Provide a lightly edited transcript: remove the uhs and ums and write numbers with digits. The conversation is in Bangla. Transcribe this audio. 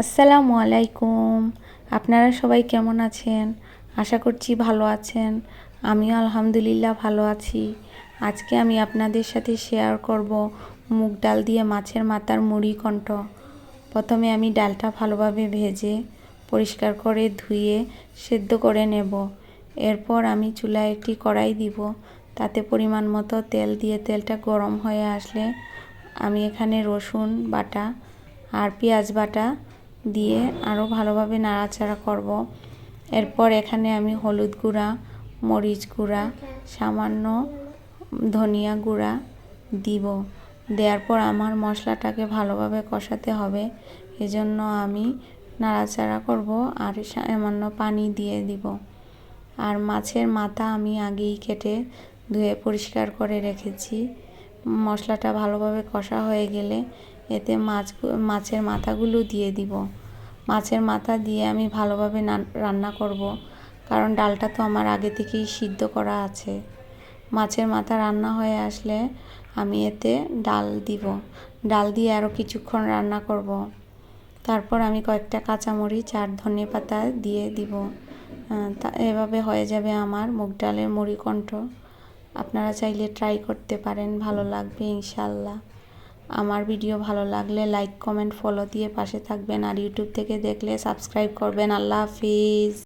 আসসালামু আলাইকুম। আপনারা সবাই কেমন আছেন? আশা করছি ভালো আছেন। আমিও আলহামদুলিল্লাহ ভালো আছি। আজকে আমি আপনাদের সাথে শেয়ার করব মুগ ডাল দিয়ে মাছের মাথার মুড়ি ঘন্ট। প্রথমে আমি ডালটা ভালোভাবে ভেজে পরিষ্কার করে ধুয়ে সেদ্ধ করে নেব। এরপর আমি চুলায় একটি কড়াই দিব, তাতে পরিমাণ মতো তেল দিয়ে তেলটা গরম হয়ে আসলে আমি এখানে রসুন বাটা আর পেঁয়াজ বাটা দিয়ে আরও ভালোভাবে নাড়াচাড়া করব। এরপর এখানে আমি হলুদ গুঁড়া, মরিচ গুঁড়া, সামান্য ধনিয়া গুঁড়া দিব। দেওয়ার পর আমার মশলাটাকে ভালোভাবে কষাতে হবে, এজন্য আমি নাড়াচাড়া করব আর সামান্য পানি দিয়ে দিব। আর মাছের মাথা আমি আগেই কেটে ধুয়ে পরিষ্কার করে রেখেছি। মশলাটা ভালোভাবে কষা হয়ে গেলে এতে মাছের মাথাগুলো দিয়ে দিব। মাছের মাথা দিয়ে আমি ভালোভাবে রান্না করব, কারণ ডালটা তো আমার আগে থেকেই সিদ্ধ করা আছে। মাছের মাথা রান্না হয়ে আসলে আমি এতে ডাল দিব। ডাল দিয়ে আরও কিছুক্ষণ রান্না করব। তারপর আমি কয়েকটা কাঁচামরিচ আর ধনেপাতা দিয়ে দিব। এভাবে হয়ে যাবে আমার মুগ ডালের মুড়ি ঘন্ট। আপনারা চাইলে ট্রাই করতে পারেন, ভালো লাগবে ইনশাল্লাহ। আমার ভিডিও ভালো লাগলে লাইক, কমেন্ট, ফলো দিয়ে পাশে থাকবেন। আর ইউটিউব থেকে দেখলে সাবস্ক্রাইব করবেন। আল্লাহ হাফিজ।